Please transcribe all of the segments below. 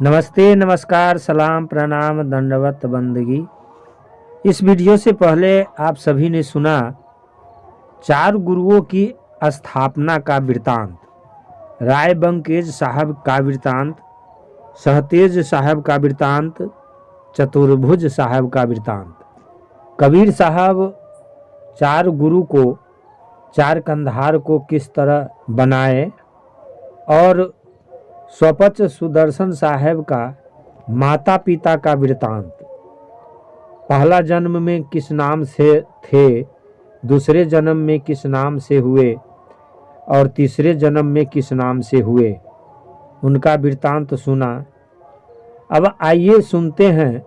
नमस्ते, नमस्कार, सलाम, प्रणाम, दंडवत बंदगी। इस वीडियो से पहले आप सभी ने सुना 4 गुरुओं की स्थापना का वृतांत, राय बंकेज साहब का वृतांत, सहतेज साहब का वृतांत, चतुर्भुज साहब का वृतांत। कबीर साहब 4 गुरु को, 4 कंधार को किस तरह बनाए और स्वपच सुदर्शन साहब का माता पिता का वृतांत। पहला जन्म में किस नाम से थे, दूसरे जन्म में किस नाम से हुए और तीसरे जन्म में किस नाम से हुए, उनका वृतांत सुना। अब आइए सुनते हैं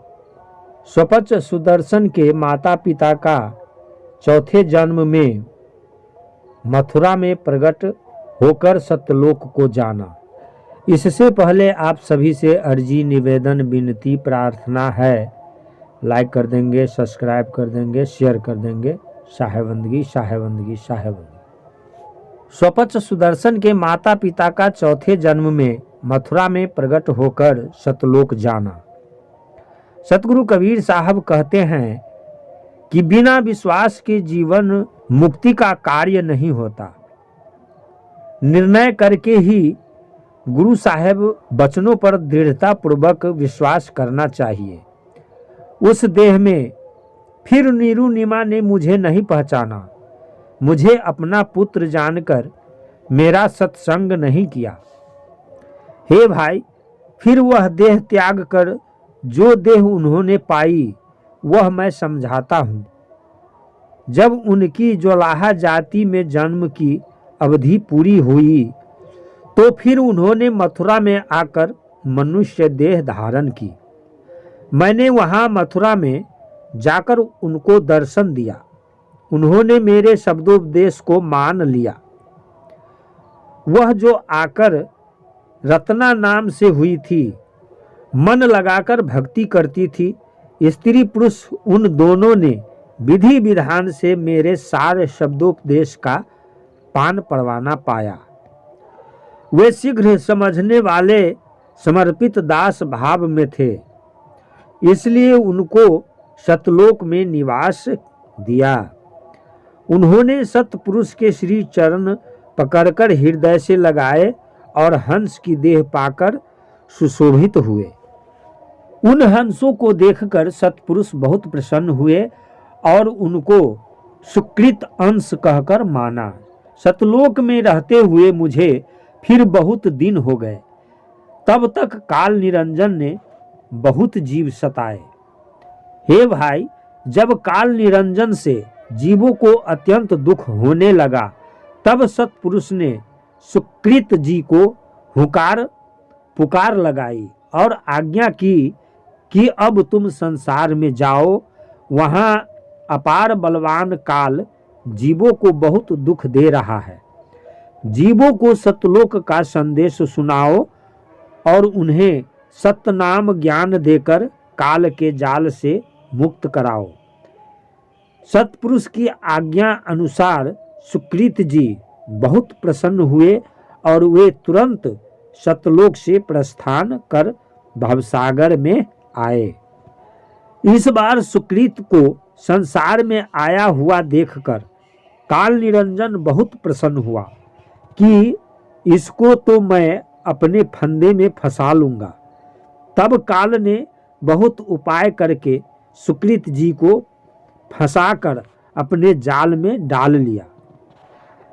स्वपच सुदर्शन के माता पिता का चौथे जन्म में मथुरा में प्रकट होकर सत्यलोक को जाना। इससे पहले आप सभी से अर्जी, निवेदन, विनती, प्रार्थना है, लाइक कर देंगे, सब्सक्राइब कर देंगे, शेयर कर देंगे। शाहबंदगी, शाहबंदगी, शाहबंदगी। स्वपच सुदर्शन के माता पिता का चौथे जन्म में मथुरा में प्रकट होकर सतलोक जाना। सतगुरु कबीर साहब कहते हैं कि बिना विश्वास के जीवन मुक्ति का कार्य नहीं होता। निर्णय करके ही गुरु साहब वचनों पर दृढ़ता पूर्वक विश्वास करना चाहिए। उस देह में फिर नीरू नीमा ने मुझे नहीं पहचाना, मुझे अपना पुत्र जानकर मेरा सत्संग नहीं किया। हे भाई, फिर वह देह त्याग कर जो देह उन्होंने पाई वह मैं समझाता हूँ। जब उनकी ज्वालाहा जाति में जन्म की अवधि पूरी हुई तो फिर उन्होंने मथुरा में आकर मनुष्य देह धारण की। मैंने वहां मथुरा में जाकर उनको दर्शन दिया। उन्होंने मेरे शब्दोपदेश को मान लिया। वह जो आकर रत्ना नाम से हुई थी, मन लगाकर भक्ति करती थी, स्त्री पुरुष उन दोनों ने विधि विधान से मेरे सारे शब्दोपदेश का पान परवाना पाया। वे शीघ्र समझने वाले समर्पित दास भाव में थे, इसलिए उनको सतलोक में निवास दिया। उन्होंने सतपुरुष के श्री चरण पकड़कर हृदय से लगाए और हंस की देह पाकर सुशोभित हुए। उन हंसों को देखकर सतपुरुष बहुत प्रसन्न हुए और उनको सुकृत अंश कहकर माना। सतलोक में रहते हुए मुझे फिर बहुत दिन हो गए। तब तक काल निरंजन ने बहुत जीव सताए। हे भाई, जब काल निरंजन से जीवों को अत्यंत दुख होने लगा तब सतपुरुष ने सुकृत जी को पुकार लगाई और आज्ञा की कि अब तुम संसार में जाओ। वहां अपार बलवान काल जीवों को बहुत दुख दे रहा है। जीवों को सतलोक का संदेश सुनाओ और उन्हें सतनाम ज्ञान देकर काल के जाल से मुक्त कराओ। सतपुरुष की आज्ञा अनुसार सुकृत जी बहुत प्रसन्न हुए और वे तुरंत सतलोक से प्रस्थान कर भवसागर में आए। इस बार सुकृत को संसार में आया हुआ देखकर काल निरंजन बहुत प्रसन्न हुआ कि इसको तो मैं अपने फंदे में फंसा लूंगा। तब काल ने बहुत उपाय करके सुकृत जी को फंसाकर अपने जाल में डाल लिया।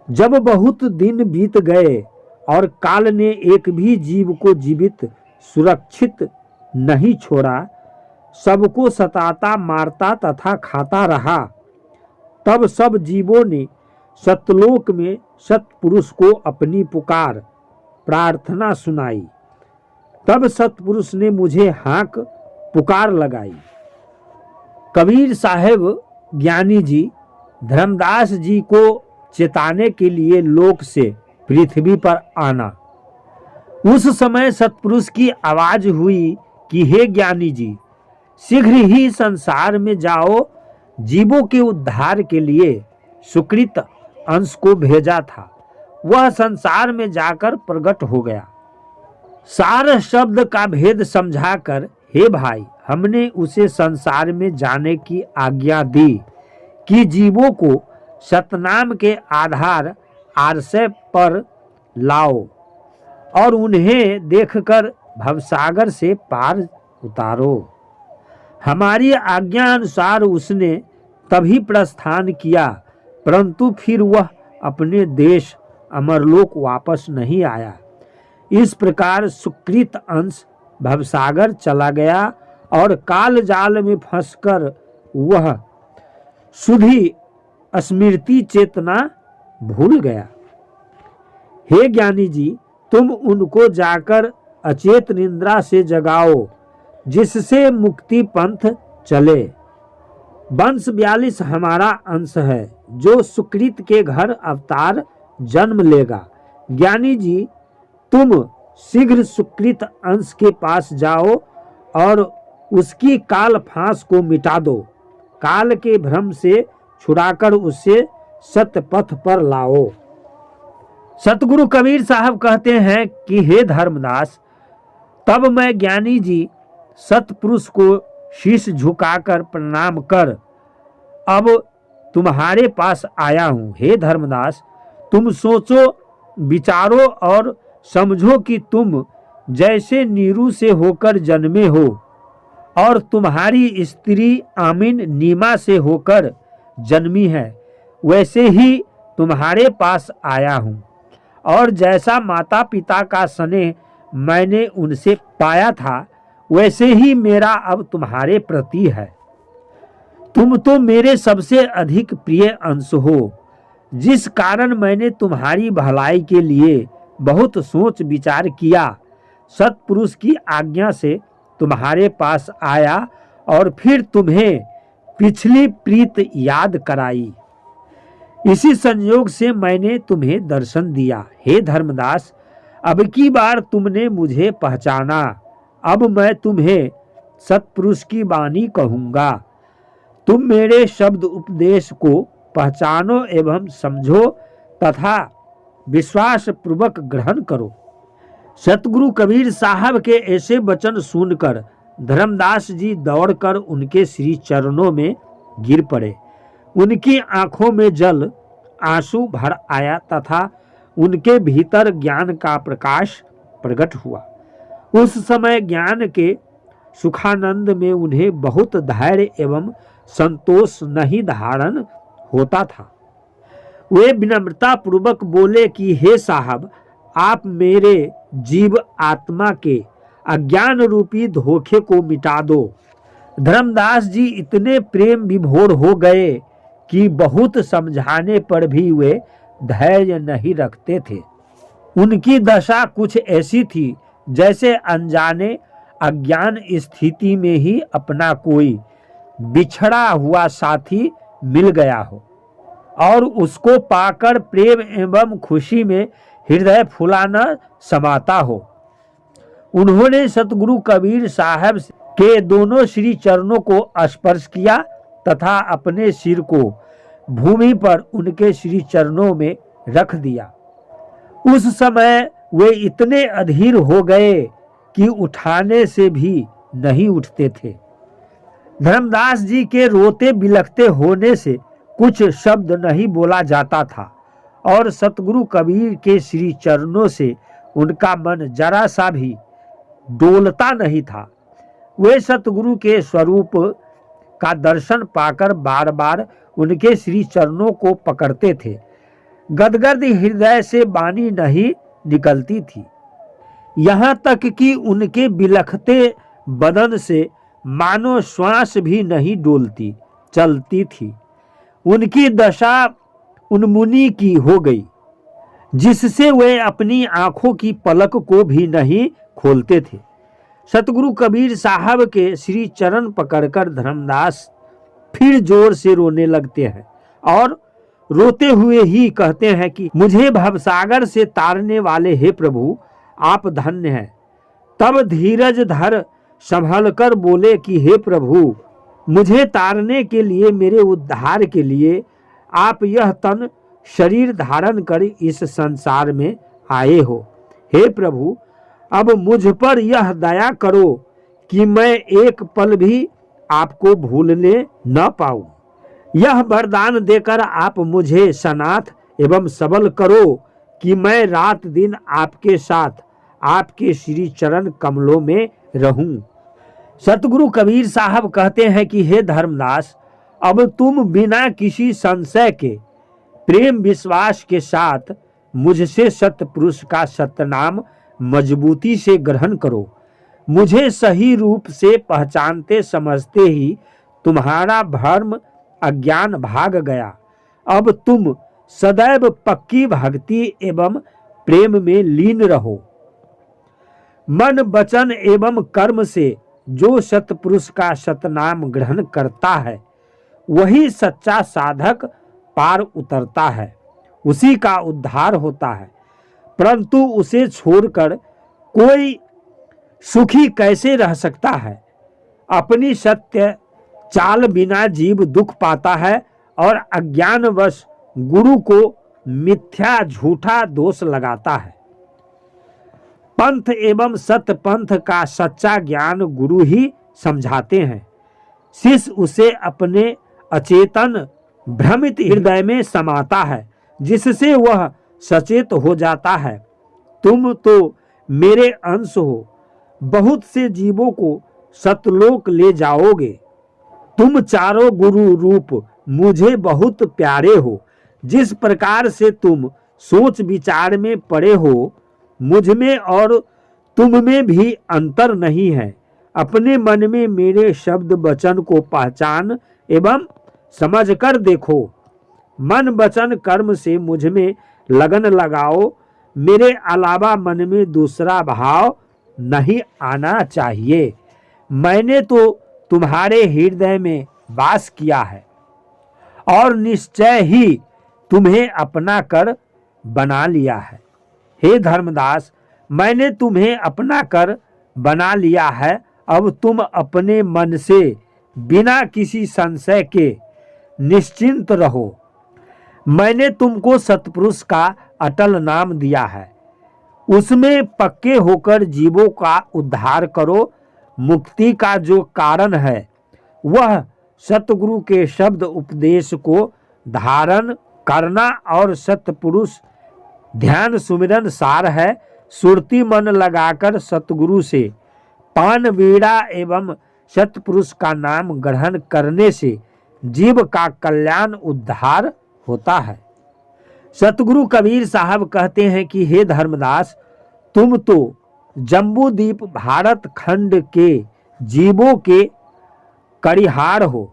जब बहुत दिन बीत गए और काल ने एक भी जीव को जीवित सुरक्षित नहीं छोड़ा, सबको सताता, मारता तथा खाता रहा, तब सब जीवों ने सतलोक में सतपुरुष को अपनी पुकार प्रार्थना सुनाई। तब सतपुरुष ने मुझे हाँक पुकार लगाई। कबीर साहब ज्ञानी जी धर्मदास जी को चेताने के लिए लोक से पृथ्वी पर आना। उस समय सतपुरुष की आवाज हुई कि हे ज्ञानी जी, शीघ्र ही संसार में जाओ। जीवों के उद्धार के लिए सुकृत अंश को भेजा था, वह संसार में जाकर प्रकट हो गया। सार शब्द का भेद समझाकर, हे भाई, हमने उसे संसार में जाने की आज्ञा दी कि जीवों को सतनाम के आधार आशय पर लाओ और उन्हें देखकर भवसागर से पार उतारो। हमारी आज्ञा अनुसार उसने तभी प्रस्थान किया, परंतु फिर वह अपने देश अमरलोक वापस नहीं आया। इस प्रकार सुकृत अंश भवसागर चला गया और काल जाल में फंसकर वह सुधी स्मृति चेतना भूल गया। हे ज्ञानी जी, तुम उनको जाकर अचेत निद्रा से जगाओ, जिससे मुक्ति पंथ चले। वंश 42 हमारा अंश है, जो सुकृत के घर अवतार जन्म लेगा। ज्ञानी जी, तुम शीघ्र सुकृत अंश के पास जाओ और उसकी काल फांस को मिटा दो। काल के भ्रम से छुड़ाकर उसे सत्य पथ पर लाओ। सतगुरु कबीर साहब कहते हैं कि हे धर्मदास, तब मैं ज्ञानी जी सतपुरुष को शीश झुकाकर प्रणाम कर अब तुम्हारे पास आया हूँ। हे धर्मदास, तुम सोचो विचारो और समझो कि तुम जैसे नीरू से होकर जन्मे हो और तुम्हारी स्त्री आमीन नीमा से होकर जन्मी है, वैसे ही तुम्हारे पास आया हूँ। और जैसा माता पिता का स्नेह मैंने उनसे पाया था, वैसे ही मेरा अब तुम्हारे प्रति है। तुम तो मेरे सबसे अधिक प्रिय अंश हो, जिस कारण मैंने तुम्हारी भलाई के लिए बहुत सोच विचार किया। सतपुरुष की आज्ञा से तुम्हारे पास आया और फिर तुम्हें पिछली प्रीत याद कराई। इसी संयोग से मैंने तुम्हें दर्शन दिया। हे धर्मदास, अब की बार तुमने मुझे पहचाना। अब मैं तुम्हें सतपुरुष की वाणी कहूँगा। तुम मेरे शब्द उपदेश को पहचानो एवं समझो तथा विश्वास पूर्वक ग्रहण करो। सतगुरु कबीर साहब के ऐसे वचन सुनकर धर्मदास जी दौड़कर उनके श्री चरणों में गिर पड़े। उनकी आंखों में जल आंसू भर आया तथा उनके भीतर ज्ञान का प्रकाश प्रकट हुआ। उस समय ज्ञान के सुखानंद में उन्हें बहुत धैर्य एवं संतोष नहीं धारण होता था। वे विनम्रता पूर्वक बोले कि हे साहब, आप मेरे जीव आत्मा के अज्ञान रूपी धोखे को मिटा दो। धर्मदास जी इतने प्रेम विभोर हो गए कि बहुत समझाने पर भी वे धैर्य नहीं रखते थे। उनकी दशा कुछ ऐसी थी जैसे अनजाने अज्ञान स्थिति में ही अपना कोई बिछड़ा हुआ साथी मिल गया हो और उसको पाकर प्रेम एवं खुशी में हृदय फुलाना समाता हो। उन्होंने सतगुरु कबीर साहब के दोनों श्री चरणों को स्पर्श किया तथा अपने सिर को भूमि पर उनके श्री चरणों में रख दिया। उस समय वे इतने अधीर हो गए कि उठाने से भी नहीं उठते थे। धर्मदास जी के रोते बिलखते होने से कुछ शब्द नहीं बोला जाता था और सतगुरु कबीर के श्री चरणों से उनका मन जरा सा भी डोलता नहीं था। वे सतगुरु के स्वरूप का दर्शन पाकर बार बार उनके श्री चरणों को पकड़ते थे। गदगद हृदय से वाणी नहीं निकलती थी, यहाँ तक कि उनके बिलखते बदन से मानो श्वास भी नहीं डोलती चलती थी। उनकी दशा उन्मुनी की हो गई, जिससे वे अपनी आंखों की पलक को भी नहीं खोलते थे। सतगुरु कबीर साहब के श्री चरण पकड़कर धर्मदास फिर जोर से रोने लगते हैं और रोते हुए ही कहते हैं कि मुझे भवसागर से तारने वाले हे प्रभु, आप धन्य हैं। तब धीरज धर संभल कर बोले कि हे प्रभु, मुझे तारने के लिए, मेरे उद्धार के लिए आप यह तन शरीर धारण कर इस संसार में आए हो। हे प्रभु, अब मुझ पर यह दया करो कि मैं एक पल भी आपको भूलने न पाऊं। यह वरदान देकर आप मुझे सनाथ एवं सबल करो कि मैं रात दिन आपके साथ आपके श्री चरण कमलों में रहूं। सतगुरु कबीर साहब कहते हैं कि हे धर्मदास, अब तुम बिना किसी संशय के प्रेम विश्वास के साथ मुझसे सतपुरुष का सतनाम मजबूती से ग्रहण करो। मुझे सही रूप से पहचानते समझते ही तुम्हारा भ्रम अज्ञान भाग गया। अब तुम सदैव पक्की भक्ति एवं प्रेम में लीन रहो। मन वचन एवं कर्म से जो सतपुरुष का सतनाम ग्रहण करता है वही सच्चा साधक पार उतरता है, उसी का उद्धार होता है। परंतु उसे छोड़कर कोई सुखी कैसे रह सकता है? अपनी सत्य चाल बिना जीव दुख पाता है और अज्ञानवश गुरु को मिथ्या झूठा दोष लगाता है। पंथ एवं सत्य पंथ का सच्चा ज्ञान गुरु ही समझाते हैं। शिष्य उसे अपने अचेतन भ्रमित हृदय में समाता है, जिससे वह सचेत हो जाता है। तुम तो मेरे अंश हो, बहुत से जीवों को सतलोक ले जाओगे। तुम चारों गुरु रूप मुझे बहुत प्यारे हो। जिस प्रकार से तुम सोच विचार में पड़े हो, मुझ में और तुम में भी अंतर नहीं है। अपने मन में मेरे शब्द वचन को पहचान एवं समझ कर देखो। मन वचन कर्म से मुझ में लगन लगाओ। मेरे अलावा मन में दूसरा भाव नहीं आना चाहिए। मैंने तो तुम्हारे हृदय में वास किया है और निश्चय ही तुम्हें अपना कर बना लिया है। हे धर्मदास, मैंने तुम्हें अपना कर बना लिया है। अब तुम अपने मन से बिना किसी संशय के निश्चिंत रहो। मैंने तुमको सतपुरुष का अटल नाम दिया है, उसमें पक्के होकर जीवों का उद्धार करो। मुक्ति का जो कारण है वह सतगुरु के शब्द उपदेश को धारण करना और सतपुरुष ध्यान सुमिरन सार है। सुरती मन लगाकर सतगुरु से पान वीड़ा एवं सतपुरुष का नाम ग्रहण करने से जीव का कल्याण उद्धार होता है। सतगुरु कबीर साहब कहते हैं कि हे धर्मदास, तुम तो जम्बूद्वीप भारत खंड के जीवों के करिहार हो।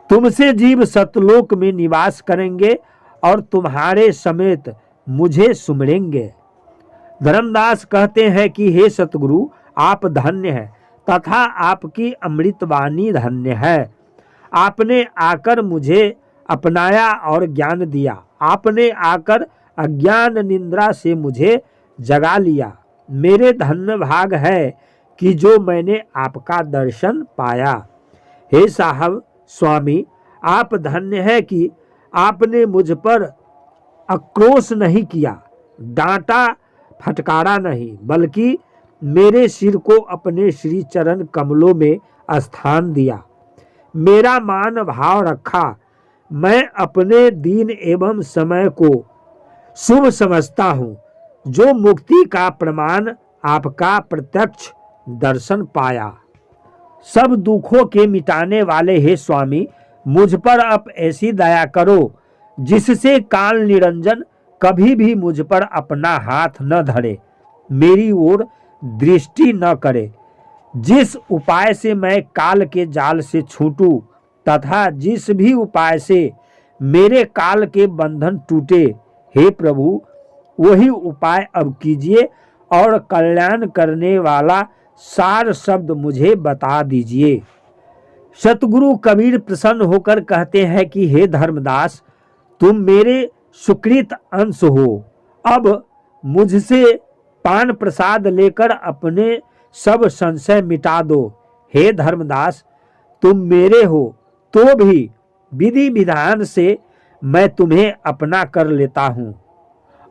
तुमसे जीव सतलोक में निवास करेंगे और तुम्हारे समेत मुझे सुमरेंगे। धर्मदास कहते हैं कि हे सतगुरु, आप धन्य हैं तथा आपकी अमृतवाणी धन्य है। आपने आकर मुझे अपनाया और ज्ञान दिया। आपने आकर अज्ञान निंद्रा से मुझे जगा लिया। मेरे धन्य भाग है कि जो मैंने आपका दर्शन पाया। हे साहब स्वामी, आप धन्य है कि आपने मुझ पर आक्रोश नहीं किया, डांटा फटकारा नहीं, बल्कि मेरे सिर को अपने श्री चरण कमलों में स्थान दिया। मेरा मान भाव रखा। मैं अपने दिन एवं समय को शुभ समझता हूँ। जो मुक्ति का प्रमाण आपका प्रत्यक्ष दर्शन पाया। सब दुखों के मिटाने वाले हे स्वामी, मुझ पर आप ऐसी दया करो जिससे काल निरंजन कभी भी मुझ पर अपना हाथ न धरे, मेरी ओर दृष्टि न करे। जिस उपाय से मैं काल के जाल से छूटूं तथा जिस भी उपाय से मेरे काल के बंधन टूटे, हे प्रभु वही उपाय अब कीजिए और कल्याण करने वाला सार शब्द मुझे बता दीजिए। सतगुरु कबीर प्रसन्न होकर कहते हैं कि हे धर्मदास, तुम मेरे सुकृत अंश हो। अब मुझसे पान प्रसाद लेकर अपने सब संशय मिटा दो। हे धर्मदास, तुम मेरे हो तो भी विधि विधान से मैं तुम्हें अपना कर लेता हूँ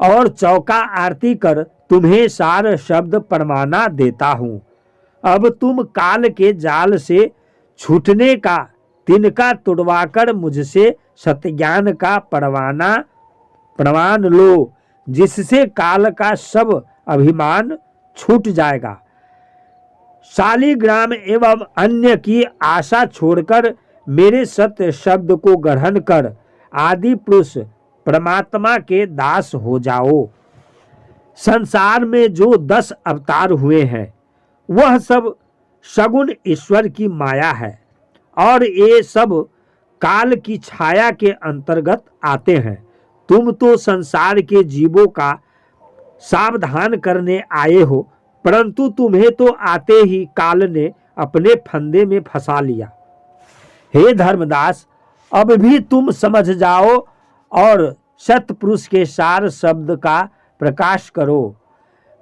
और चौका आरती कर तुम्हें सार शब्द परवाना देता हूँ। अब तुम काल के जाल से छूटने का तिनका तुड़वाकर मुझसे सत्यज्ञान का प्रमाण लो, जिससे काल का सब अभिमान छूट जाएगा। शालिग्राम एवं अन्य की आशा छोड़कर मेरे सत्य शब्द को ग्रहण कर आदि पुरुष परमात्मा के दास हो जाओ। संसार में जो 10 अवतार हुए हैं वह सब सगुण ईश्वर की माया है और ये सब काल की छाया के अंतर्गत आते हैं। तुम तो संसार के जीवों का सावधान करने आए हो, परंतु तुम्हें तो आते ही काल ने अपने फंदे में फंसा लिया। हे धर्मदास, अब भी तुम समझ जाओ और सतपुरुष के सार शब्द का प्रकाश करो।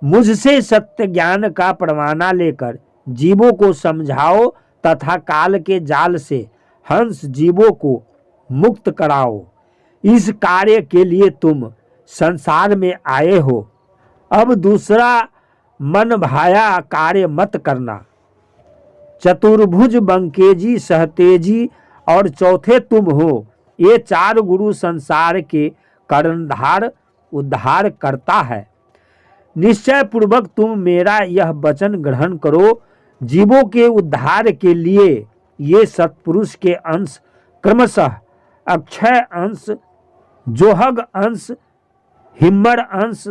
मुझसे सत्य ज्ञान का परवाना लेकर जीवों को समझाओ तथा काल के जाल से हंस जीवों को मुक्त कराओ। इस कार्य के लिए तुम संसार में आए हो। अब दूसरा मन भाया कार्य मत करना। चतुर्भुज, बंकेजी, सहतेजी और चौथे तुम हो। ये 4 गुरु संसार के कर्णधार उद्धार करता है। निश्चय पूर्वक तुम मेरा यह वचन ग्रहण करो। जीवों के उद्धार के लिए ये सत्पुरुष के अंश क्रमशः अक्षय अंश, जोहग अंश, हिम्मर अंश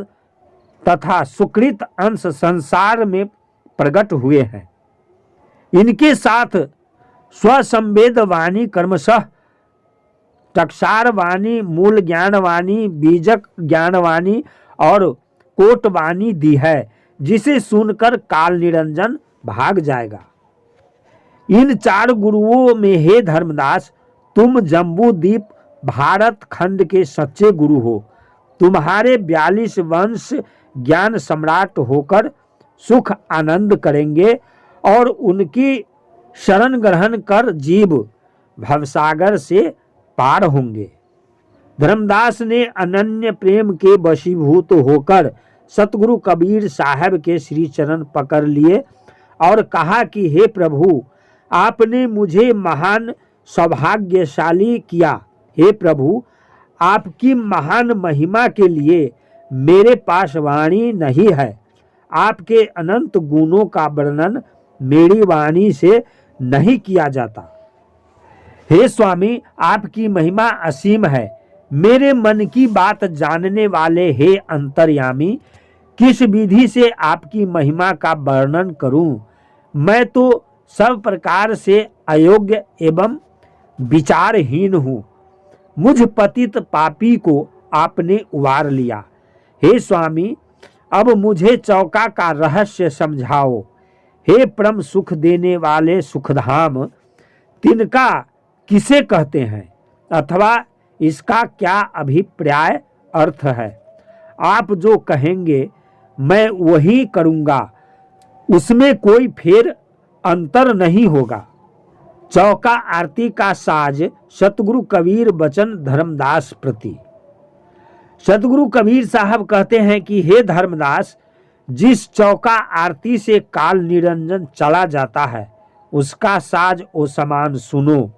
तथा सुकृत अंश संसार में प्रकट हुए हैं। इनके साथ स्वसंवेद वाणी क्रमशः टक्षार वाणी, मूल ज्ञान वाणी, बीजक ज्ञान वाणी और कोट वाणी दी है, जिसे सुनकर काल निरंजन भाग जाएगा। इन 4 गुरुओं में हे धर्मदास, तुम जम्बू द्वीप भारत खंड के सच्चे गुरु हो। तुम्हारे 42 वंश ज्ञान सम्राट होकर सुख आनंद करेंगे और उनकी शरण ग्रहण कर जीव भवसागर से पार होंगे। धर्मदास ने अनन्य प्रेम के वशीभूत होकर सतगुरु कबीर साहब के श्री चरण पकड़ लिए और कहा कि हे प्रभु, आपने मुझे महान सौभाग्यशाली किया। हे प्रभु, आपकी महान महिमा के लिए मेरे पास वाणी नहीं है। आपके अनंत गुणों का वर्णन मेरी वाणी से नहीं किया जाता। हे स्वामी, आपकी महिमा असीम है। मेरे मन की बात जानने वाले हे अंतर्यामी, किस विधि से आपकी महिमा का वर्णन करूं? मैं तो सब प्रकार से अयोग्य एवं विचारहीन हूँ। मुझ पतित पापी को आपने उबार लिया। हे स्वामी, अब मुझे चौका का रहस्य समझाओ। हे परम सुख देने वाले सुखधाम, तिनका किसे कहते हैं अथवा इसका क्या अभिप्राय अर्थ है? आप जो कहेंगे मैं वही करूँगा, उसमें कोई फेर अंतर नहीं होगा। चौका आरती का साज सतगुरु कबीर बचन धर्मदास प्रति। सतगुरु कबीर साहब कहते हैं कि हे धर्मदास, जिस चौका आरती से काल निरंजन चला जाता है उसका साज ओ समान सुनो।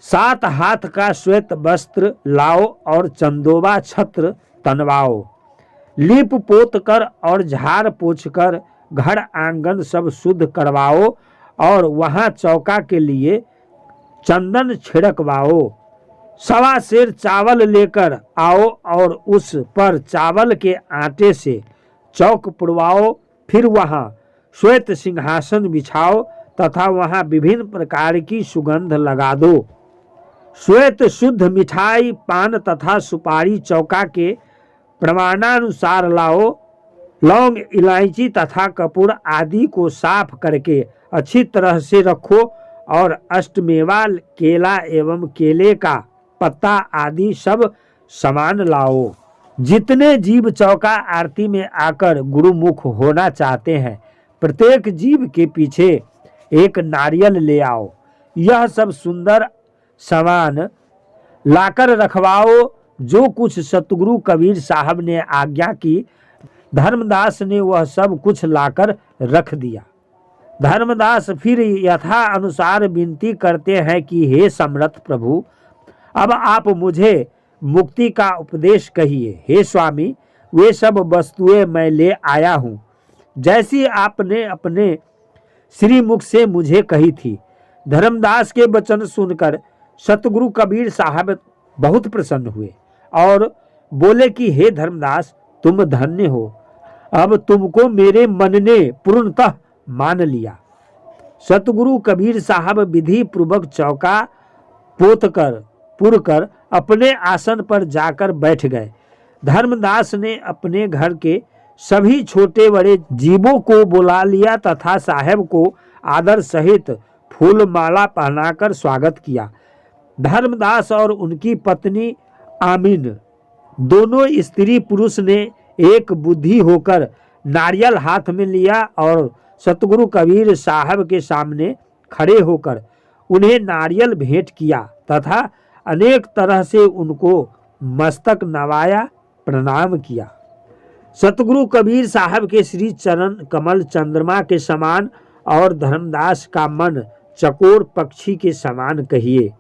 7 हाथ का श्वेत वस्त्र लाओ और चंदोबा छत्र तनवाओ। लीप पोत कर और झाड़ पोछ कर घर आंगन सब शुद्ध करवाओ और वहां चौका के लिए चंदन छिड़कवाओ। 1.25 सेर चावल लेकर आओ और उस पर चावल के आटे से चौक पुड़वाओ। फिर वहां श्वेत सिंहासन बिछाओ तथा वहां विभिन्न प्रकार की सुगंध लगा दो। श्वेत शुद्ध मिठाई, पान तथा सुपारी चौका के प्रमाणानुसार लाओ। लौंग, इलायची तथा कपूर आदि को साफ करके अच्छी तरह से रखो और अष्टमेवा, केला एवं केले का पत्ता आदि सब सामान लाओ। जितने जीव चौका आरती में आकर गुरुमुख होना चाहते हैं, प्रत्येक जीव के पीछे एक नारियल ले आओ। यह सब सुंदर सामान लाकर रखवाओ। जो कुछ सतगुरु कबीर साहब ने आज्ञा की, धर्मदास ने वह सब कुछ लाकर रख दिया। धर्मदास फिर यथा अनुसार विनती करते हैं कि हे समर्थ प्रभु, अब आप मुझे मुक्ति का उपदेश कहिए। हे स्वामी, वे सब वस्तुएं मैं ले आया हूँ, जैसी आपने अपने श्रीमुख से मुझे कही थी। धर्मदास के वचन सुनकर सतगुरु कबीर साहब बहुत प्रसन्न हुए और बोले कि हे धर्मदास, तुम धन्य हो, अब तुमको मेरे मन ने पूर्णतः मान लिया। सतगुरु कबीर साहब विधि पूर्वक चौका पोतकर पुरकर अपने आसन पर जाकर बैठ गए। धर्मदास ने अपने घर के सभी छोटे बड़े जीवों को बुला लिया तथा साहब को आदर सहित फूल माला पहनाकर स्वागत किया। धर्मदास और उनकी पत्नी आमीन दोनों स्त्री पुरुष ने एक बुद्धि होकर नारियल हाथ में लिया और सतगुरु कबीर साहब के सामने खड़े होकर उन्हें नारियल भेंट किया तथा अनेक तरह से उनको मस्तक नवाया, प्रणाम किया। सतगुरु कबीर साहब के श्री चरण कमल चंद्रमा के समान और धर्मदास का मन चकोर पक्षी के समान कहिए।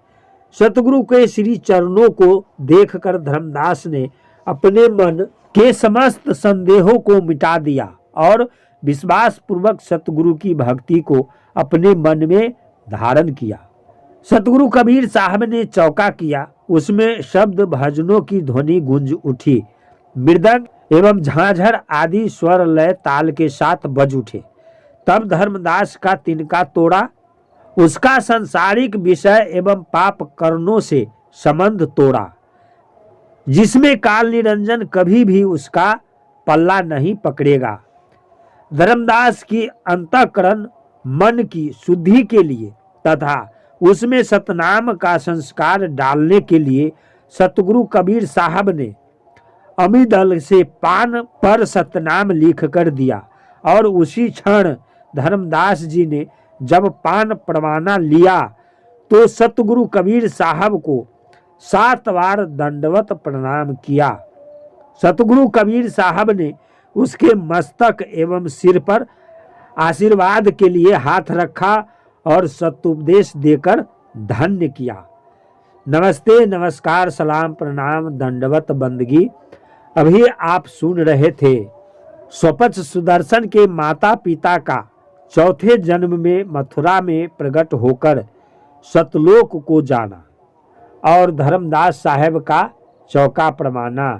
सतगुरु के श्री चरणों को देखकर धर्मदास ने अपने मन के समस्त संदेहों को मिटा दिया और विश्वास पूर्वक सतगुरु की भक्ति को अपने मन में धारण किया। सतगुरु कबीर साहब ने चौका किया, उसमें शब्द भजनों की ध्वनि गूंज उठी। मृदंग एवं झांझर आदि स्वर लय ताल के साथ बज उठे। तब धर्मदास का तिनका तोड़ा, उसका सांसारिक विषय एवं पाप कर्णों से संबंध तोड़ा, जिसमें काल निरंजन कभी भी उसका पल्ला नहीं पकड़ेगा। धर्मदास की अंतःकरण मन की शुद्धि के लिए तथा उसमें सतनाम का संस्कार डालने के लिए सतगुरु कबीर साहब ने अमिदल से पान पर सतनाम लिख कर दिया और उसी क्षण धर्मदास जी ने जब पान परवाना लिया तो सतगुरु कबीर साहब को 7 बार दंडवत प्रणाम किया। सतगुरु कबीर साहब ने उसके मस्तक एवं सिर पर आशीर्वाद के लिए हाथ रखा और सत्उपदेश देकर धन्य किया। नमस्ते, नमस्कार, सलाम, प्रणाम, दंडवत, बंदगी। अभी आप सुन रहे थे स्वपच सुदर्शन के माता पिता का चौथे जन्म में मथुरा में प्रकट होकर सतलोक को जाना और धर्मदास साहब का चौका प्रमाना।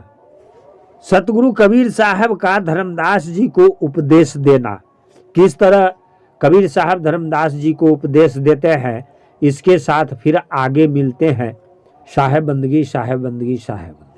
सतगुरु कबीर साहब का धर्मदास जी को उपदेश देना, किस तरह कबीर साहब धर्मदास जी को उपदेश देते हैं, इसके साथ फिर आगे मिलते हैं। साहेब बंदगी, साहेब बंदगी, साहेब बंदगी।